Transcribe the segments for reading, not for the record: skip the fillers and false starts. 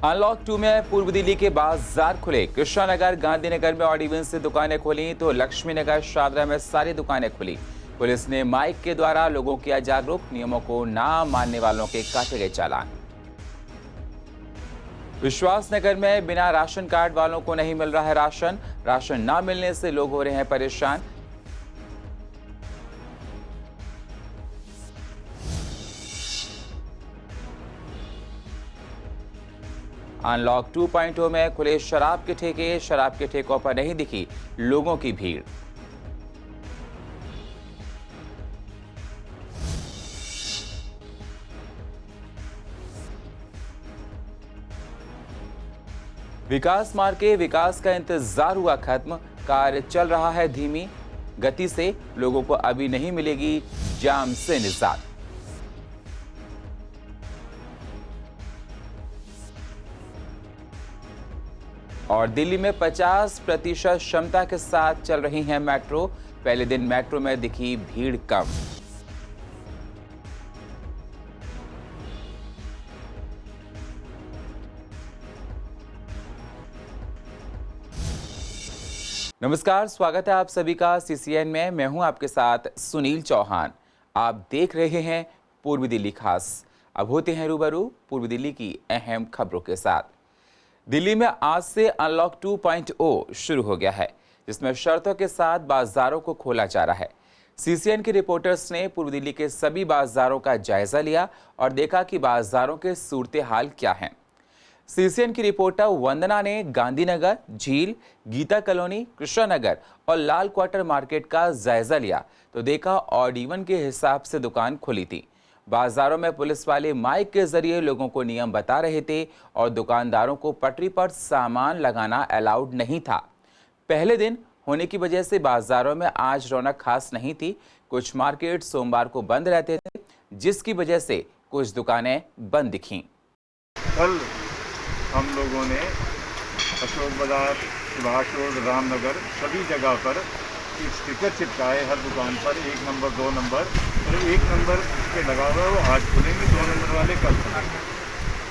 Unlock 2 में पूर्व दिल्ली के बाजार खुले। कृष्णा नगर, गांधीनगर में ऑड इवन से दुकानें खुली तो लक्ष्मी नगर, शादरा में सारी दुकानें खुली। पुलिस ने माइक के द्वारा लोगों किया जागरूक, नियमों को ना मानने वालों के काटे गए चालान। विश्वास नगर में बिना राशन कार्ड वालों को नहीं मिल रहा है राशन। राशन ना मिलने से लोग हो रहे हैं परेशान। अनलॉक 2.0 में खुले शराब के ठेके। शराब के ठेकों पर नहीं दिखी लोगों की भीड़। विकास मार्ग के विकास का इंतजार हुआ खत्म। कार्य चल रहा है धीमी गति से। लोगों को अभी नहीं मिलेगी जाम से निजात। और दिल्ली में 50% क्षमता के साथ चल रही है मेट्रो। पहले दिन मेट्रो में दिखी भीड़ कम। नमस्कार, स्वागत है आप सभी का सीसीएन में। मैं हूं आपके साथ सुनील चौहान। आप देख रहे हैं पूर्वी दिल्ली खास। अब होते हैं रूबरू पूर्वी दिल्ली की अहम खबरों के साथ। दिल्ली में आज से अनलॉक 2.0 शुरू हो गया है, जिसमें शर्तों के साथ बाजारों को खोला जा रहा है। सीसीएन के रिपोर्टर्स ने पूर्व दिल्ली के सभी बाजारों का जायजा लिया और देखा कि बाजारों के सूरत हाल क्या हैं। सीसीएन की रिपोर्टर वंदना ने गांधीनगर, झील, गीता कॉलोनी, कृष्णा नगर और लाल क्वार्टर मार्केट का जायजा लिया तो देखा ऑड इवन के हिसाब से दुकान खुली थी। बाजारों में पुलिस वाले माइक के जरिए लोगों को नियम बता रहे थे और दुकानदारों को पटरी पर सामान लगाना अलाउड नहीं था। पहले दिन होने की वजह से बाजारों में आज रौनक खास नहीं थी। कुछ मार्केट सोमवार को बंद रहते थे, जिसकी वजह से कुछ दुकानें बंद दिखीं। कल हम लोगों ने अशोक बाजार, सुभाष रोड, रामनगर सभी जगह पर एक स्टिकर चिपकाए। हर दुकान पर 1 नंबर, 2 नंबर और 1 नंबर के लगा हुआ है वो आज खुलेंगे, 2 नंबर वाले कल खुलेंगे।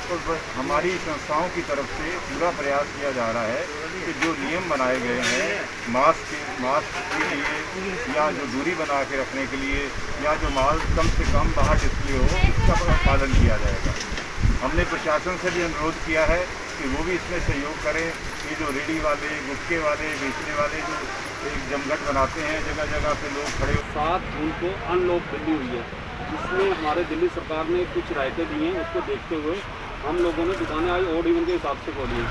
और हमारी संस्थाओं की तरफ से पूरा प्रयास किया जा रहा है कि जो नियम बनाए गए हैं मास्क के लिए या जो दूरी बना के रखने के लिए या जो माल कम से कम बाहर डिस्प्ले हो, उसका पालन किया जाएगा। हमने प्रशासन से भी अनुरोध किया है कि वो भी इसमें सहयोग करें। ये जो रेडी वाले, गुटखे वाले, बेचने वाले जो एक जमघट बनाते हैं, जगह जगह पे लोग खड़े। 7 जून को अनलॉक दिल्ली हुई है, जिसमें हमारे दिल्ली सरकार ने कुछ रायतें दी हैं। उसको देखते हुए हम लोगों ने दुकानें आज ऑड इवन के हिसाब से खोली हैं।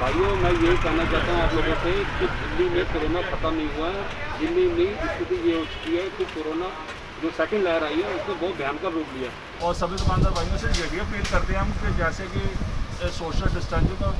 भाइयों, मैं यही कहना चाहता हूँ आप लोगों से कि दिल्ली में कोरोना खत्म नहीं हुआ है। दिल्ली में स्थिति ये हो चुकी है कि कोरोना जो सेकंड लहर आई है उसने बहुत भयंकर रूप लिया। और सभी दुकानदार भाइयों से ये भी अपील करते हैं हम कि जैसे कि सोशल डिस्टेंसिंग का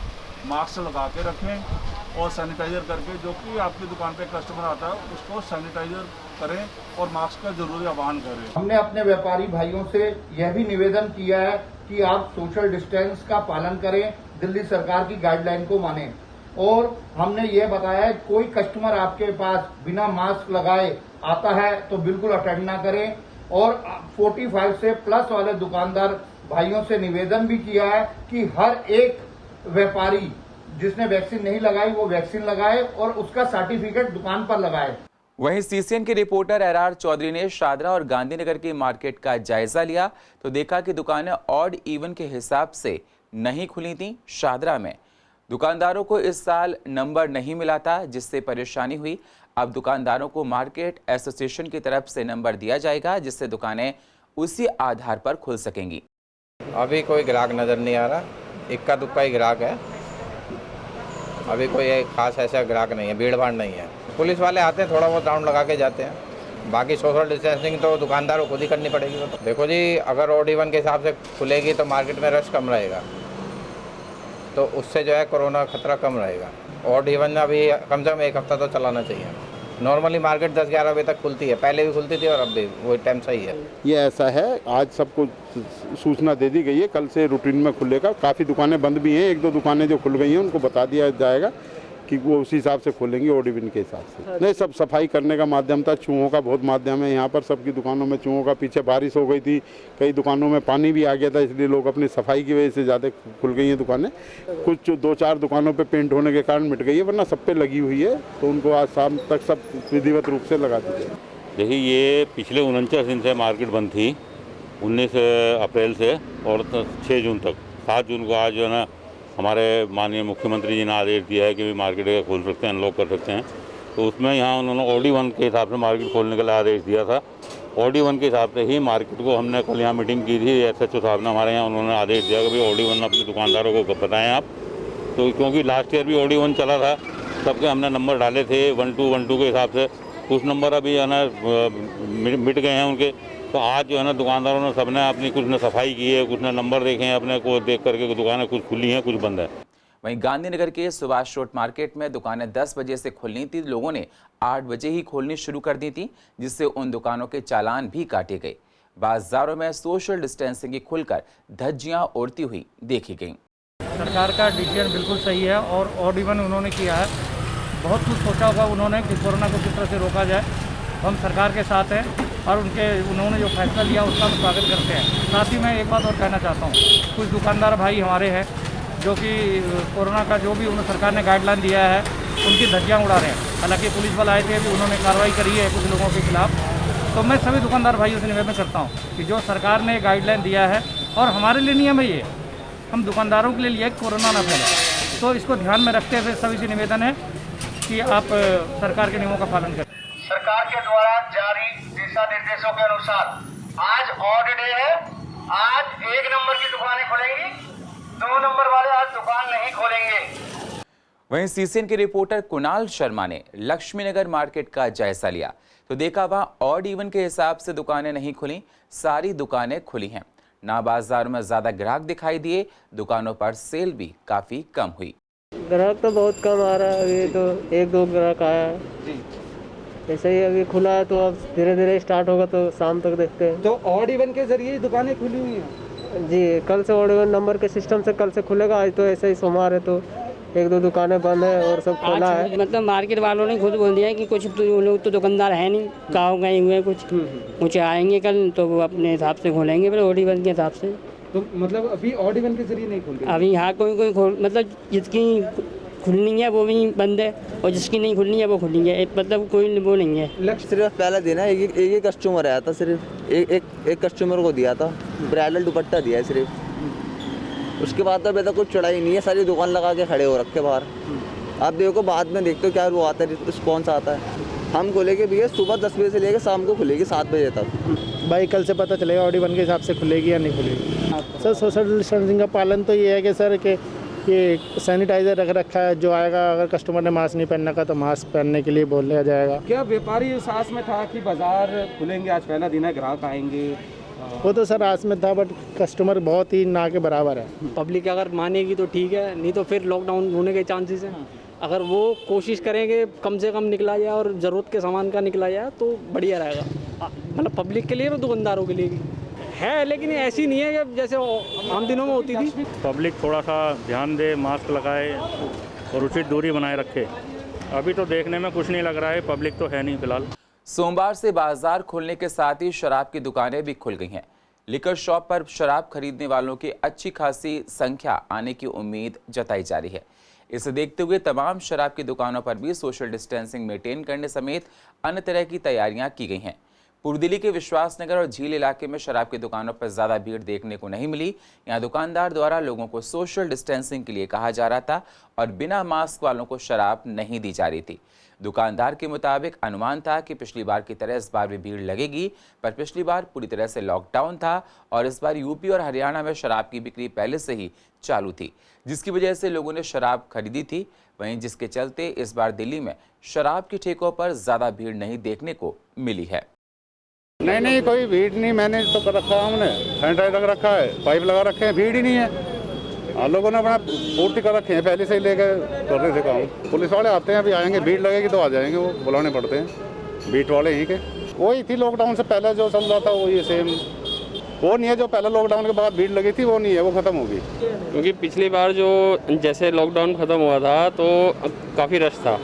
मास्क लगा के रखें और सैनिटाइज़र करके, जो कि आपकी दुकान पे कस्टमर आता है उसको सैनिटाइज़र करें और मास्क का जरूरी आह्वान करें। हमने अपने व्यापारी भाइयों से यह भी निवेदन किया है कि आप सोशल डिस्टेंस का पालन करें, दिल्ली सरकार की गाइडलाइन को मानें। और हमने ये बताया है कोई कस्टमर आपके पास बिना मास्क लगाए आता है तो बिल्कुल अटेंड ना करें। और 45 से प्लस वाले दुकानदार भाइयों से निवेदन भी किया है कि हर एक व्यापारी जिसने वैक्सीन नहीं लगाई वो वैक्सीन लगाए और उसका सर्टिफिकेट दुकान पर लगाए। वहीं सीसीएन के रिपोर्टर एरआर चौधरी ने शादरा और गांधीनगर की मार्केट का जायजा लिया तो देखा कि दुकानें ऑड इवन के हिसाब से नहीं खुली थीं। शादरा में दुकानदारों को इस साल नंबर नहीं मिला था, जिससे परेशानी हुई। अब दुकानदारों को मार्केट एसोसिएशन की तरफ से नंबर दिया जाएगा, जिससे दुकानें उसी आधार पर खुल सकेंगी। अभी कोई ग्राहक नज़र नहीं आ रहा, इक्का दुक्का ही ग्राहक है। अभी कोई खास ऐसा ग्राहक नहीं है, भीड़ भाड़ नहीं है। पुलिस वाले आते हैं, थोड़ा बहुत राउंड लगा के जाते हैं। बाकी सोशल डिस्टेंसिंग तो दुकानदारों को खुद ही करनी पड़ेगी। तो देखो जी, अगर ऑड इवन के हिसाब से खुलेगी तो मार्केट में रश कम रहेगा, तो उससे जो है कोरोना खतरा कम रहेगा। ऑड इवन अभी कम से कम 1 हफ्ता तो चलाना चाहिए। नॉर्मली मार्केट 10-11 बजे तक खुलती है, पहले भी खुलती थी और अब भी वही टाइम सही है। ये ऐसा है, आज सबको सूचना दे दी गई है, कल से रूटीन में खुलेगा। काफ़ी दुकानें बंद भी हैं, 1-2 दुकानें जो खुल गई हैं उनको बता दिया जाएगा कि वो उसी हिसाब से खोलेंगे ऑड इवन के हिसाब से। नहीं, सब सफाई करने का माध्यम था, चूहों का बहुत माध्यम है यहाँ पर, सबकी दुकानों में चूहों का। पीछे बारिश हो गई थी, कई दुकानों में पानी भी आ गया था, इसलिए लोग अपनी सफाई की वजह से ज़्यादा खुल गई हैं दुकानें। कुछ 2-4 दुकानों पे पेंट होने के कारण मिट गई है, वरना सब पे लगी हुई है, तो उनको आज शाम तक सब विधिवत रूप से लगा दी जाए। देखिए, ये पिछले 49 दिन से मार्केट बंद थी, 19 अप्रैल से और 6 जून तक। 7 जून को आज जो है ना हमारे माननीय मुख्यमंत्री जी ने आदेश दिया है कि भी मार्केट खोल सकते हैं, अनलॉक कर सकते हैं। तो उसमें यहाँ उन्होंने OD1 के हिसाब से मार्केट खोलने के लिए आदेश दिया था। OD1 के हिसाब से ही मार्केट को हमने कल यहाँ मीटिंग की थी, SHO साहब ने हमारे यहाँ, उन्होंने आदेश दिया कि भाई OD1 अपने दुकानदारों को बताएं आप। तो क्योंकि लास्ट ईयर भी OD1 चला था, सबके हमने नंबर डाले थे 1212 के हिसाब से, कुछ नंबर अभी है ना मिट गए हैं उनके। तो आज जो है ना दुकानदारों ने सबने अपनी, कुछ ने सफाई की है, कुछ ने नंबर देखे हैं अपने को देख करके, दुकानें कुछ खुली हैं, कुछ बंद है। वहीं गांधीनगर के सुभाष रोड मार्केट में दुकानें 10 बजे से खुलनी थी, लोगों ने 8 बजे ही खोलनी शुरू कर दी थी, जिससे उन दुकानों के चालान भी काटे गए। बाजारों में सोशल डिस्टेंसिंग की खुलकर धज्जियां उड़ती हुई देखी गईं। सरकार का डिसीजन बिल्कुल सही है और OD1 उन्होंने किया है, बहुत कुछ सोचा होगा उन्होंने कि कोरोना को किस तरह से रोका जाए। हम सरकार के साथ हैं और उन्होंने जो फैसला लिया उसका हम स्वागत करते हैं। साथ ही मैं एक बात और कहना चाहता हूँ, कुछ दुकानदार भाई हमारे हैं जो कि कोरोना का जो भी उन्होंने सरकार ने गाइडलाइन दिया है उनकी धज्जियाँ उड़ा रहे हैं। हालांकि पुलिस वाले आए थे, अभी उन्होंने कार्रवाई करी है कुछ लोगों के खिलाफ। तो मैं सभी दुकानदार भाइयों से निवेदन करता हूँ कि जो सरकार ने गाइडलाइन दिया है, और हमारे लिए नियम है ये, हम दुकानदारों के लिए लिया कि कोरोना ना फैले, तो इसको ध्यान में रखते हुए सभी से निवेदन है कि आप सरकार के नियमों का पालन करें। सरकार के द्वारा जारी दिशा निर्देशों के अनुसार आज ऑड डे है, आज 1 नंबर की दुकानें खुलेंगी, 2 नंबर वाले आज दुकान नहीं खोलेंगे। वहीं CCN के रिपोर्टर कुणाल शर्मा ने लक्ष्मीनगर मार्केट का जायजा लिया तो देखा वहां ऑड इवन के हिसाब से दुकानें नहीं खुली, सारी दुकानें खुली हैं। ना बाजारों में ज्यादा ग्राहक दिखाई दिए, दुकानों पर सेल भी काफी कम हुई। ग्राहक तो बहुत कम आ रहा है, अभी तो 1-2 ग्राहक आया है जी। ऐसे ही अभी खुला है, तो अब धीरे धीरे स्टार्ट होगा तो शाम तक देखते हैं। तो ऑड इवन के जरिए दुकानें खुली हुई हैं जी, कल से ऑड इवन नंबर के सिस्टम से कल से खुलेगा। आज तो ऐसे ही सोमवार है तो 1-2 दुकानें बंद है और सब खुला है। मतलब मार्केट वालों ने खुद बोल दिया है कि कुछ तो लोग तो दुकानदार है नहीं, गाँव गए हुए कुछ आएंगे कल तो वो अपने हिसाब से खोलेंगे, फिर ऑड इवन के हिसाब से। तो मतलब अभी ऑड इवन के जरिए नहीं खुल रही? अभी यहाँ कोई मतलब जिसकी खुलनी है वो भी बंद है और जिसकी नहीं खुलनी है वो खुली है, मतलब कोई वो नहीं है। सिर्फ पहला दिन है, एक कस्टमर आया था, सिर्फ एक कस्टमर को दिया था, ब्राइडल दुपट्टा दिया है सिर्फ। उसके बाद तो अभी तक कुछ चढ़ाई नहीं है, सारी दुकान लगा के खड़े हो रखे बाहर। आप देखो बाद में देखते हो क्या वो आता है, रिस्पॉन्स आता है। हम खोलेंगे भैया सुबह 10 बजे से लेकर शाम को खुलेगी 7 बजे तक। भाई कल से पता चलेगा ऑड इवन के हिसाब से खुलेगी या नहीं खुलेगी। सर सोशल डिस्टेंसिंग का पालन तो ये है कि सर कि ये सैनिटाइजर रख रखा है, जो आएगा अगर कस्टमर ने मास्क नहीं पहनना का तो मास्क पहनने के लिए बोल दिया जाएगा। क्या व्यापारी इस आस में था कि बाजार खुलेंगे, आज पहला दिन है, ग्राहक आएंगे? वो तो सर आस में था, बट कस्टमर बहुत ही ना के बराबर है। पब्लिक अगर मानेगी तो ठीक है, नहीं तो फिर लॉकडाउन होने के चांसेस हैं। अगर वो कोशिश करेंगे कम से कम निकला जाए और ज़रूरत के सामान का निकला जाए तो बढ़िया रहेगा, मतलब पब्लिक के लिए और दुकानदारों के लिए भी है। लेकिन ऐसी नहीं है कि जैसे आम दिनों में होती थी। पब्लिक थोड़ा सा ध्यान दे, मास्क लगाए और उचित दूरी बनाए रखे। अभी तो देखने में कुछ नहीं लग रहा है, पब्लिक तो है नहीं फिलहाल। सोमवार से बाजार खुलने के साथ ही शराब की दुकानें भी खुल गई हैं। लिकर शॉप पर शराब खरीदने वालों की अच्छी खासी संख्या आने की उम्मीद जताई जा रही है। इसे देखते हुए तमाम शराब की दुकानों पर भी सोशल डिस्टेंसिंग मेंटेन करने समेत अन्य तरह की तैयारियां की गई हैं। पूर्व दिल्ली के विश्वासनगर और झील इलाके में शराब की दुकानों पर ज्यादा भीड़ देखने को नहीं मिली। यहां दुकानदार द्वारा लोगों को सोशल डिस्टेंसिंग के लिए कहा जा रहा था और बिना मास्क वालों को शराब नहीं दी जा रही थी। दुकानदार के मुताबिक अनुमान था कि पिछली बार की तरह इस बार भी भीड़ लगेगी, पर पिछली बार पूरी तरह से लॉकडाउन था और इस बार यूपी और हरियाणा में शराब की बिक्री पहले से ही चालू थी, जिसकी वजह से लोगों ने शराब खरीदी थी। वहीं जिसके चलते इस बार दिल्ली में शराब की ठेकों पर ज्यादा भीड़ नहीं देखने को मिली है। नहीं कोई भीड़ नहीं, मैंने तो कर रखा है, हमने सैनिटाइजर रख रखा है, पाइप लगा रखे हैं, भीड़ ही नहीं है। लोगों ने अपना पूर्ति कर रखे हैं, पहले से ही लेकर कर रहे थे काम। पुलिस वाले आते हैं, अभी आएंगे, भीड़ लगेगी तो आ जाएंगे, वो बुलाने पड़ते हैं बीट वाले यहीं के। वही थी लॉकडाउन से पहले जो चल रहा था वही सेम वो नहीं है जो पहले लॉकडाउन के बाद भीड़ लगी थी, वो नहीं है, वो खत्म होगी। क्योंकि पिछली बार जो जैसे लॉकडाउन खत्म हुआ था तो काफ़ी रश था,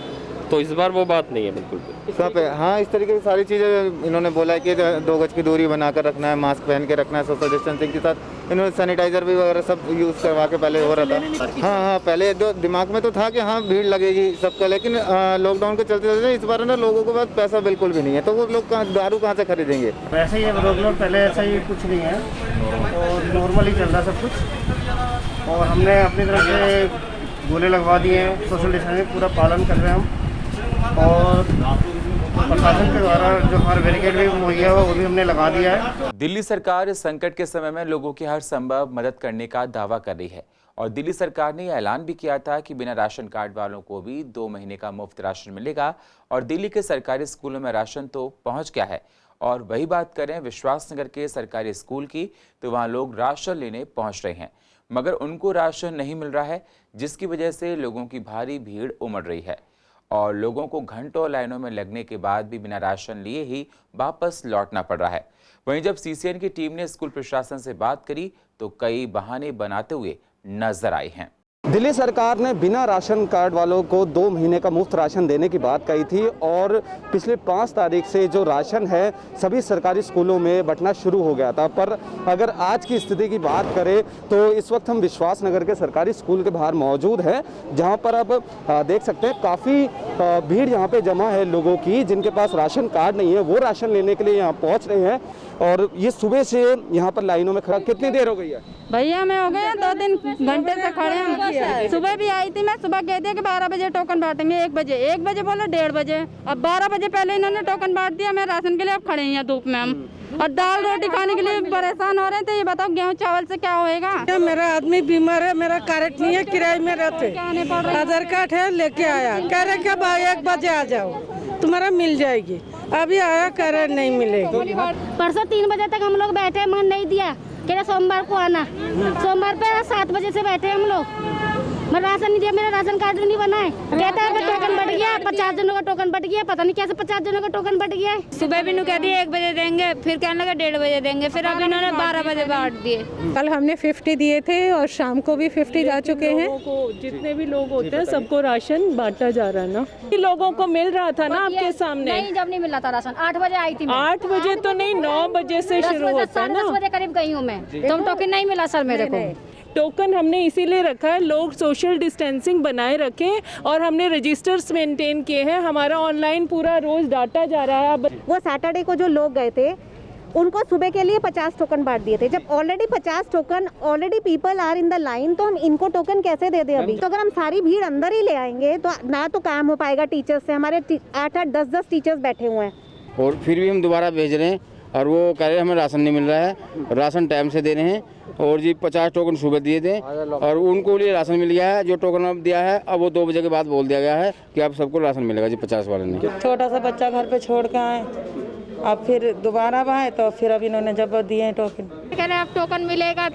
तो इस बार वो बात नहीं है बिल्कुल भी। सब है, हाँ, इस तरीके की सारी चीज़ें इन्होंने बोला है कि 2 गज की दूरी बनाकर रखना है, मास्क पहन के रखना है, सोशल डिस्टेंसिंग के साथ इन्होंने सैनिटाइजर भी वगैरह सब यूज़ करवा के पहले हो रहा था। हाँ, पहले जो दिमाग में तो था कि हाँ भीड़ लगेगी सबका, लेकिन लॉकडाउन के चलते चलते इस बार ना लोगों के पास पैसा बिल्कुल भी नहीं है, तो वो लोग दारू कहाँ से खरीदेंगे। वैसे ही लॉकडाउन पहले ऐसा ही कुछ नहीं है, और नॉर्मल ही चल रहा सब कुछ, और हमने अपनी तरफ से गोले लगवा दिए हैं, सोशल डिस्टेंसिंग पूरा पालन कर रहे हैं हम, और प्रशासन के द्वारा जो हमारा बैरिकेड भी मुहैया हुआ वो भी हमने लगा दिया है। दिल्ली सरकार इस संकट के समय में लोगों की हर संभव मदद करने का दावा कर रही है, और दिल्ली सरकार ने यह ऐलान भी किया था कि बिना राशन कार्ड वालों को भी 2 महीने का मुफ्त राशन मिलेगा। और दिल्ली के सरकारी स्कूलों में राशन तो पहुंच गया है, और वही बात करें विश्वासनगर के सरकारी स्कूल की, तो वहां लोग राशन लेने पहुंच रहे हैं, मगर उनको राशन नहीं मिल रहा है, जिसकी वजह से लोगों की भारी भीड़ उमड़ रही है, और लोगों को घंटों लाइनों में लगने के बाद भी बिना राशन लिए ही वापस लौटना पड़ रहा है। वहीं जब सीसीएन की टीम ने स्कूल प्रशासन से बात करी तो कई बहाने बनाते हुए नजर आए हैं। दिल्ली सरकार ने बिना राशन कार्ड वालों को 2 महीने का मुफ्त राशन देने की बात कही थी, और पिछले 5 तारीख से जो राशन है सभी सरकारी स्कूलों में बंटना शुरू हो गया था। पर अगर आज की स्थिति की बात करें तो इस वक्त हम विश्वासनगर के सरकारी स्कूल के बाहर मौजूद हैं, जहां पर अब देख सकते हैं काफ़ी भीड़ यहाँ पे जमा है लोगों की, जिनके पास राशन कार्ड नहीं है वो राशन लेने के लिए यहाँ पहुँच रहे हैं, और ये सुबह से यहाँ पर लाइनों में खड़ा। कितनी देर हो गई है भैया? मैं हो गए 2-3 घंटे से खड़े हैं। सुबह भी आई थी, मैं सुबह कहती है कि 12 बजे टोकन बांटेंगे, 1 बजे बोला 1:30 बजे, अब 12 बजे पहले इन्होंने टोकन बांट दिया। मैं राशन के लिए अब खड़े हैं धूप में हम, और दाल रोटी खाने के लिए परेशान हो रहे थे। ये बताओ गेहूँ चावल से क्या होएगा? मेरा आदमी बीमार है, मेरा कार्ड नहीं है, किराए में रहते, आधार कार्ड है लेके आया, कह रहे कि 1 बजे आ जाओ तुम्हारा मिल जाएगी, अभी आया कह रहे नहीं मिलेगी। परसों 3 बजे तक हम लोग बैठे, मन नहीं दिया, कह रहे सोमवार को आना, सोमवार पे 7 बजे से बैठे हम लोग, मैं राशन नहीं दिया, मेरा राशन कार्ड नहीं बना है, कहता है टोकन बढ़ गया, 50 जनों का टोकन बढ़ गया, पता नहीं कैसे 50 जनों का टोकन बढ़ गया है। सुबह भी कह दिए 1 बजे देंगे, फिर कहने लगा 1:30 बजे देंगे, फिर अब इन्होंने 12 बजे बांट दिए। कल हमने 50 दिए थे और शाम को भी 50 जा चुके हैं। जितने भी लोग होते हैं सबको राशन बांटा जा रहा है ना, लोगों को मिल रहा था ना आपके सामने। नहीं, जब नहीं मिला था राशन 8 बजे आई थी। 8 बजे तो नहीं, 9 बजे से शुरू होता है ना। 10 बजे करीब गई हूँ मैं, तो टोकन नहीं मिला सर मेरे को। टोकन हमने इसीलिए रखा है लोग सोशल डिस्टेंसिंग बनाए रखें, और हमने रजिस्टर्स मेंटेन किए हैं, हमारा ऑनलाइन पूरा रोज डाटा जा रहा है। अब वो सैटरडे को जो लोग गए थे उनको सुबह के लिए 50 टोकन बांट दिए थे। जब already 50 token, already people are in the line, तो हम इनको टोकन कैसे दे दें अभी? तो अगर हम सारी भीड़ अंदर ही ले आएंगे तो ना तो काम हो पाएगा टीचर्स से। हमारे 8-8, 10-10 टीचर्स बैठे हुए हैं, और फिर भी हम दोबारा भेज रहे हैं, और वो कह रहे हैं हमें राशन नहीं मिल रहा है, राशन टाइम से दे रहे हैं, और जी 50 टोकन सुबह दिए थे, और उनको लिए राशन मिल गया है। जो टोकन अब दिया है अब वो 2 बजे के बाद बोल दिया गया है कि अब सबको राशन मिलेगा जी 50 वाले ने। छोटा सा बच्चा घर पे छोड़ के आए, अब फिर दोबारा आए तो फिर अब इन्होंने जब दिए टोकन, कह रहे अब टोकन मिलेगा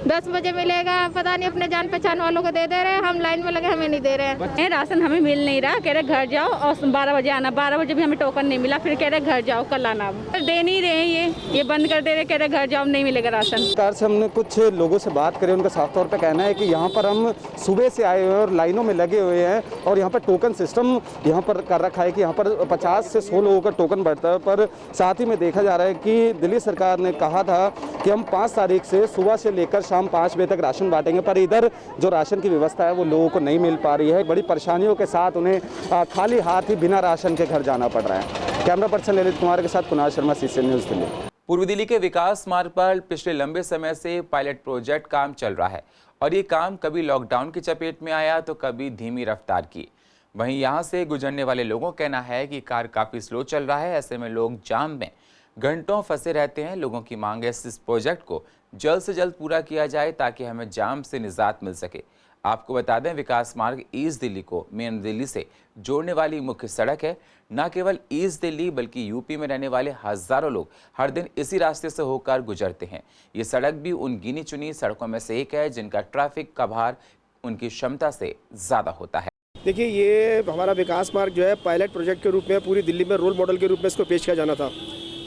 10 बजे मिलेगा, पता नहीं अपने जान पहचान वालों को दे रहे हैं, हम लाइन में लगे हमें नहीं दे रहे हैं। राशन हमें मिल नहीं रहा, कह रहे घर जाओ और 12 बजे आना, 12 बजे भी हमें टोकन नहीं मिला, फिर कह रहे घर जाओ कल आना। दे नहीं रहे, ये बंद कर दे रहे, कह रहे घर जाओ नहीं मिलेगा राशन। सरकार से हमने कुछ लोगों से बात करी, उनका साफ तौर पे कहना है कि यहाँ पर हम सुबह से आए हुए और लाइनों में लगे हुए हैं, और यहाँ पर टोकन सिस्टम यहाँ पर कर रखा है कि यहाँ पर 50 से 100 लोगों का टोकन बढ़ता है। पर साथ ही में देखा जा रहा है कि दिल्ली सरकार ने कहा था कि हम 5 तारीख से सुबह से लेकर शाम 5 बजे तक राशन बांटेंगे, पर इधर जो राशन की व्यवस्था है वो लोगों को नहीं मिल पा रही है। बड़ी परेशानियों के साथ उन्हें खाली हाथ ही बिना राशन के घर जाना पड़ रहा है। कैमरा पर्सन ललित कुमार के साथ कुणाल शर्मा, सीसीएन न्यूज़ दिल्ली। पूर्वी दिल्ली के विकास मार्ग पर पिछले लंबे समय से पायलट प्रोजेक्ट काम चल रहा है, और ये काम कभी लॉकडाउन की चपेट में आया तो कभी धीमी रफ्तार की। वहीं यहाँ से गुजरने वाले लोगों का कहना है कि कार काफ़ी स्लो चल रहा है, ऐसे में लोग जाम में घंटों फंसे रहते हैं। लोगों की मांग है इस प्रोजेक्ट को जल्द से जल्द पूरा किया जाए ताकि हमें जाम से निजात मिल सके। आपको बता दें, विकास मार्ग ईस्ट दिल्ली को मेन दिल्ली से जोड़ने वाली मुख्य सड़क है। न केवल ईस्ट दिल्ली बल्कि यूपी में रहने वाले हजारों लोग हर दिन इसी रास्ते से होकर गुजरते हैं। ये सड़क भी उन गिनी चुनी सड़कों में से एक है जिनका ट्रैफिक का भार उनकी क्षमता से ज़्यादा होता है। देखिए, ये हमारा विकास मार्ग जो है पायलट प्रोजेक्ट के रूप में पूरी दिल्ली में रोल मॉडल के रूप में इसको पेश किया जाना था,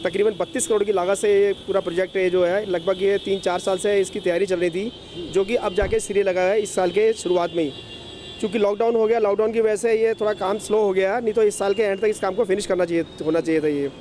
तकरीबन 32 करोड़ की लागत से ये पूरा प्रोजेक्ट जो है लगभग ये 3-4 साल से इसकी तैयारी चल रही थी, जो कि अब जाके सिरे लगा है इस साल के शुरुआत में ही। चूँकि लॉकडाउन हो गया, लॉकडाउन की वजह से ये थोड़ा काम स्लो हो गया, नहीं तो इस साल के एंड तक इस काम को फिनिश होना चाहिए था ये।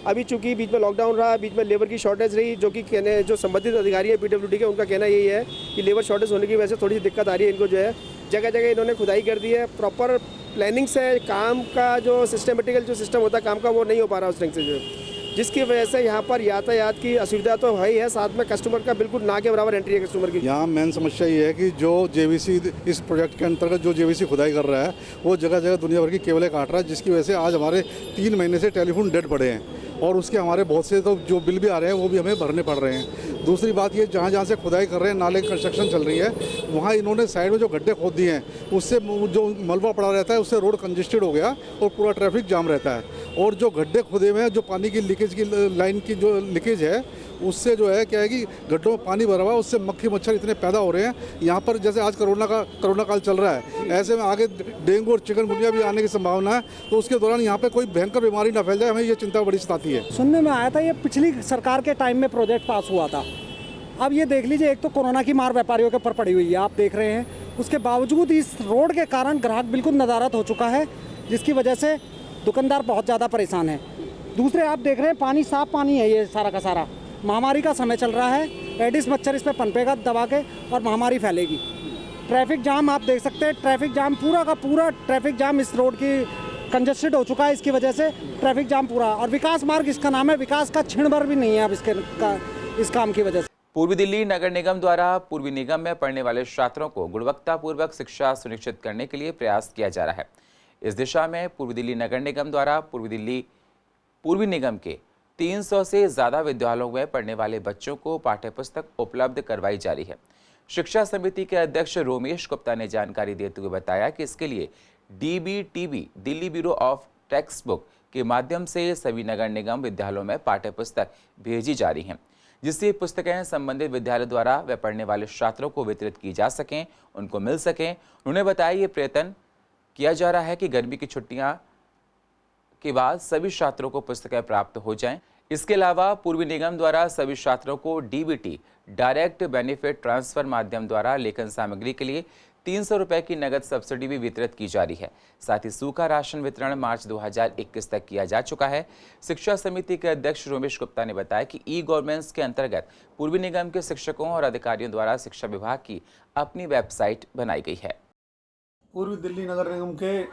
अभी चूँकि बीच में लॉकडाउन रहा, बीच में लेबर की शॉर्टेज रही, जो कि कहने जो संबंधित अधिकारी है PWD के, उनका कहना यही है कि लेबर शॉर्टेज होने की वजह से थोड़ी सी दिक्कत आ रही है इनको जो है। जगह जगह इन्होंने खुदाई कर दी है, प्रॉपर प्लानिंग से काम का जो सिस्टमेटिकल जो सिस्टम होता है काम का वो नहीं हो पा रहा उस ढंग से जो है, जिसकी वजह से यहाँ पर यातायात की असुविधा तो है ही है, साथ में कस्टमर का बिल्कुल ना के बराबर एंट्री है कस्टमर की। यहाँ मेन समस्या ये है कि जो JVC इस प्रोजेक्ट के अंतर्गत जो JVC खुदाई कर रहा है वो जगह जगह दुनिया भर की केबलें काट रहा है, जिसकी वजह से आज हमारे 3 महीने से टेलीफोन डेड पड़े हैं और उसके हमारे बहुत से तो जो बिल भी आ रहे हैं वो भी हमें भरने पड़ रहे हैं। दूसरी बात ये, जहाँ जहाँ से खुदाई कर रहे हैं, नाले की कंस्ट्रक्शन चल रही है, वहाँ इन्होंने साइड में जो गड्ढे खोद दिए हैं उससे जो मलबा पड़ा रहता है उससे रोड कंजेस्टेड हो गया और पूरा ट्रैफिक जाम रहता है। और जो गड्ढे खोदे हुए हैं, जो पानी की लीकेज की लाइन की जो लीकेज है उससे जो है क्या है कि गड्ढों में पानी भरा हुआ है, उससे मक्खी मच्छर इतने पैदा हो रहे हैं। यहाँ पर जैसे आज कोरोना काल चल रहा है, ऐसे में आगे डेंगू और चिकनगुनिया भी आने की संभावना है, तो उसके दौरान यहाँ पे कोई भयंकर बीमारी ना फैल जाए, हमें ये चिंता बड़ी सताती है। सुनने में आया था ये पिछली सरकार के टाइम में प्रोजेक्ट पास हुआ था। अब ये देख लीजिए, एक तो कोरोना की मार व्यापारियों के ऊपर पड़ी हुई है, आप देख रहे हैं, उसके बावजूद इस रोड के कारण ग्राहक बिल्कुल नदारद हो चुका है, जिसकी वजह से दुकानदार बहुत ज़्यादा परेशान है। दूसरे आप देख रहे हैं, पानी साफ पानी है, ये सारा का सारा महामारी का समय चल रहा है, एडिस मच्छर इस पर पनपेगा दबा के और महामारी फैलेगी। ट्रैफिक जाम आप देख सकते हैं, ट्रैफिक जाम पूरा का पूरा ट्रैफिक जाम इस रोड की कंजेस्टेड हो चुका है, इसकी वजह से ट्रैफिक जाम पूरा। और विकास मार्ग इसका नाम है, विकास का क्षण भर भी नहीं है अब इस काम की वजह से। पूर्वी दिल्ली नगर निगम द्वारा पूर्वी निगम में पढ़ने वाले छात्रों को गुणवत्तापूर्वक शिक्षा सुनिश्चित करने के लिए प्रयास किया जा रहा है। इस दिशा में पूर्वी दिल्ली नगर निगम द्वारा पूर्वी निगम के 300 से ज़्यादा विद्यालयों में पढ़ने वाले बच्चों को पाठ्यपुस्तक उपलब्ध करवाई जा रही है। शिक्षा समिति के अध्यक्ष रोमेश गुप्ता ने जानकारी देते हुए बताया कि इसके लिए DBTB Delhi bureau of text book के माध्यम से सभी नगर निगम विद्यालयों में पाठ्यपुस्तक भेजी जा रही हैं, जिससे पुस्तकें संबंधित विद्यालय द्वारा वे पढ़ने वाले छात्रों को वितरित की जा सकें, उनको मिल सकें। उन्होंने बताया ये प्रयत्न किया जा रहा है कि गर्मी की छुट्टियां के बाद सभी छात्रों को पुस्तकें प्राप्त हो जाएं। इसके अलावा पूर्वी निगम द्वारा सभी छात्रों को DBT डायरेक्ट बेनिफिट ट्रांसफर माध्यम द्वारा लेखन सामग्री के लिए 300 रुपए की नगद सब्सिडी भी वितरित की जा रही है। साथ ही सूखा राशन वितरण मार्च 2021 तक किया जा चुका है। शिक्षा समिति के अध्यक्ष रोमेश गुप्ता ने बताया कि ई-गवर्नेंस के अंतर्गत पूर्वी निगम के शिक्षकों और अधिकारियों द्वारा शिक्षा विभाग की अपनी वेबसाइट बनाई गई है। पूर्वी दिल्ली नगर निगम के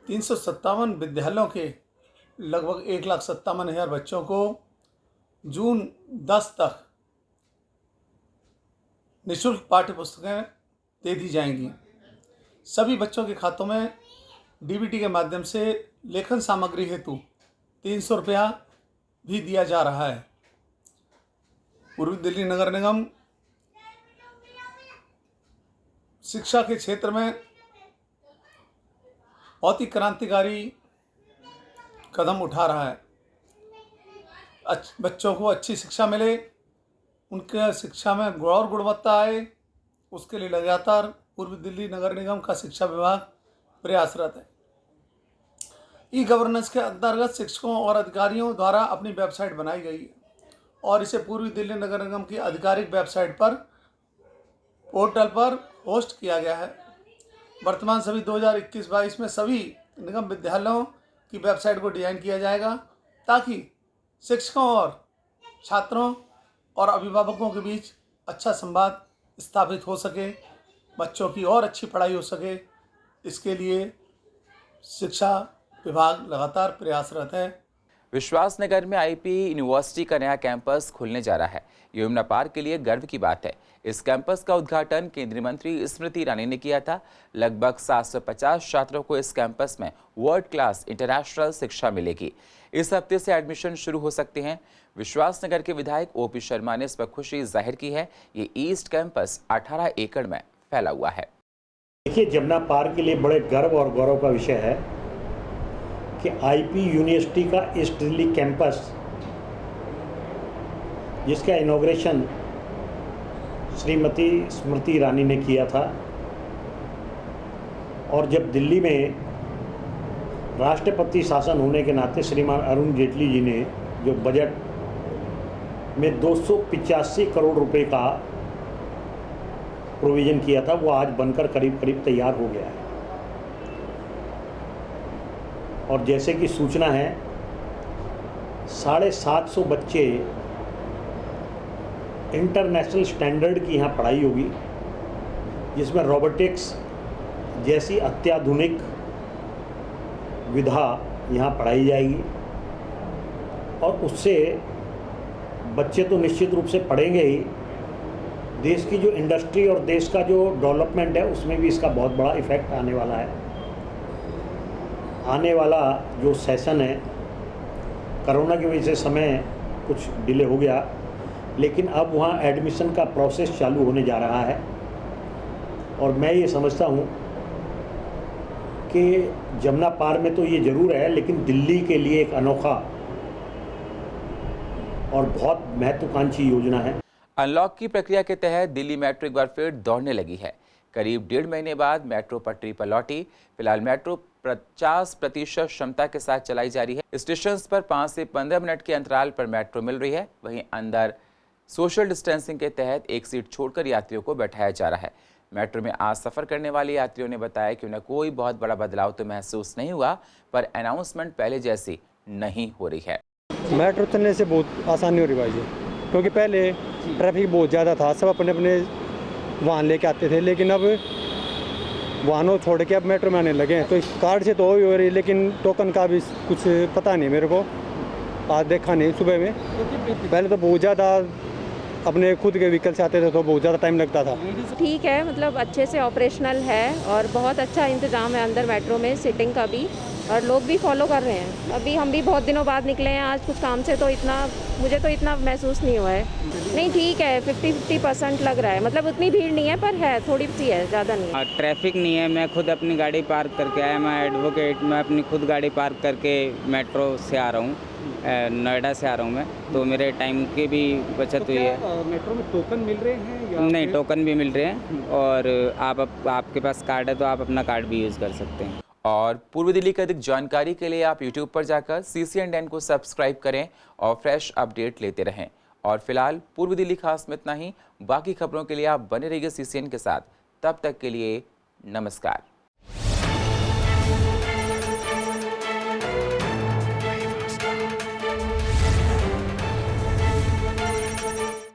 357 विद्यालयों के लगभग 1,57,000 बच्चों को जून 10 तक निःशुल्क पाठ्य पुस्तकें दे दी जाएंगी। सभी बच्चों के खातों में DBT के माध्यम से लेखन सामग्री हेतु 300 रुपया भी दिया जा रहा है। पूर्वी दिल्ली नगर निगम शिक्षा के क्षेत्र में बहुत ही क्रांतिकारी कदम उठा रहा है। बच्चों को अच्छी शिक्षा मिले, उनके शिक्षा में और गुणवत्ता आए, उसके लिए लगातार पूर्वी दिल्ली नगर निगम का शिक्षा विभाग प्रयासरत है। ई-गवर्नेंस के अंतर्गत शिक्षकों और अधिकारियों द्वारा अपनी वेबसाइट बनाई गई है और इसे पूर्वी दिल्ली नगर निगम की आधिकारिक वेबसाइट पर पोर्टल पर होस्ट किया गया है। वर्तमान सभी 2021-22 में सभी निगम विद्यालयों की वेबसाइट को डिज़ाइन किया जाएगा ताकि शिक्षकों और छात्रों और अभिभावकों के बीच अच्छा संवाद स्थापित हो सके, बच्चों की और अच्छी पढ़ाई हो सके। इसके लिए शिक्षा विभाग लगातार प्रयासरत है। विश्वास नगर में IP यूनिवर्सिटी का नया कैंपस खुलने जा रहा है। यमुना पार के लिए गर्व की बात है। इस कैंपस का उद्घाटन केंद्रीय मंत्री स्मृति ईरानी ने किया था। लगभग 750 छात्रों को इस कैंपस में वर्ल्ड क्लास इंटरनेशनल शिक्षा मिलेगी। इस हफ्ते से एडमिशन शुरू हो सकते हैं। विश्वास नगर के विधायक OP शर्मा ने इस पर खुशी जाहिर की है। ये ईस्ट कैंपस 18 एकड़ में फैला हुआ है। देखिए, यमुना पार के लिए बड़े गर्व और गौरव का विषय है कि IP यूनिवर्सिटी का ईस्ट दिल्ली कैंपस, जिसका इनॉग्रेशन श्रीमती स्मृति ईरानी ने किया था, और जब दिल्ली में राष्ट्रपति शासन होने के नाते श्रीमान अरुण जेटली जी ने जो बजट में 285 करोड़ रुपए का प्रोविज़न किया था, वो आज बनकर करीब करीब तैयार हो गया है। और जैसे कि सूचना है 750 बच्चे इंटरनेशनल स्टैंडर्ड की यहाँ पढ़ाई होगी, जिसमें रोबोटिक्स जैसी अत्याधुनिक विधा यहाँ पढ़ाई जाएगी। और उससे बच्चे तो निश्चित रूप से पढ़ेंगे ही, देश की जो इंडस्ट्री और देश का जो डेवलपमेंट है उसमें भी इसका बहुत बड़ा इफ़ेक्ट आने वाला है। आने वाला जो सेशन है, कोरोना की वजह से समय कुछ डिले हो गया, लेकिन अब वहाँ एडमिशन का प्रोसेस चालू होने जा रहा है। और मैं ये समझता हूँ कि जमुना पार में तो ये ज़रूर है, लेकिन दिल्ली के लिए एक अनोखा और बहुत महत्वाकांक्षी योजना है। अनलॉक की प्रक्रिया के तहत दिल्ली मेट्रो एक बार फिर दौड़ने लगी है। करीब 1.5 महीने बाद मेट्रो पटरी पर लौटी। फिलहाल मेट्रो 50% क्षमता के साथ चलाई जा रही है। स्टेशन पर 5 से 15 मिनट के अंतराल पर मेट्रो मिल रही है। वहीं अंदर सोशल डिस्टेंसिंग के तहत एक सीट छोड़कर यात्रियों को बैठाया जा रहा है। मेट्रो में आज सफर करने वाले यात्रियों ने बताया कि उन्हें कोई बहुत बड़ा बदलाव तो महसूस नहीं हुआ, पर अनाउंसमेंट पहले जैसी नहीं हो रही है। मेट्रो चलने से बहुत आसानी हो रही भाई जी, क्योंकि पहले ट्रैफिक बहुत ज़्यादा था, सब अपने अपने वाहन लेके आते थे, लेकिन अब वाहनों छोड़ के अब मेट्रो में आने लगे हैं। तो इस कार्ड से तो हो रही, लेकिन टोकन का भी कुछ पता नहीं मेरे को, आज देखा नहीं सुबह में। पहले तो बहुत ज़्यादा अपने खुद के व्हीकल से आते थे तो बहुत ज़्यादा टाइम लगता था। ठीक है, मतलब अच्छे से ऑपरेशनल है और बहुत अच्छा इंतज़ाम है अंदर मेट्रो में, सीटिंग का भी, और लोग भी फॉलो कर रहे हैं। अभी हम भी बहुत दिनों बाद निकले हैं आज कुछ काम से, तो मुझे तो इतना महसूस नहीं हुआ है। नहीं, ठीक है, 50% लग रहा है, मतलब उतनी भीड़ नहीं है, पर है थोड़ी सी है, ज़्यादा नहीं है। ट्रैफिक नहीं है, मैं खुद अपनी गाड़ी पार्क करके आया, मैं एडवोकेट, मैं अपनी खुद गाड़ी पार्क करके मेट्रो से आ रहा हूँ, नोएडा से आ रहा हूँ मैं, तो मेरे टाइम की भी बचत हुई है। मेट्रो में टोकन मिल रहे हैं या नहीं, टोकन भी मिल रहे हैं, और आपके पास कार्ड है तो आप अपना कार्ड भी यूज़ कर सकते हैं। और पूर्व दिल्ली की अधिक जानकारी के लिए आप YouTube पर जाकर CCN को सब्सक्राइब करें और फ्रेश अपडेट लेते रहें। और फिलहाल पूर्व दिल्ली खास में इतना ही। बाकी खबरों के लिए आप बने रहिए CCN के साथ। तब तक के लिए नमस्कार।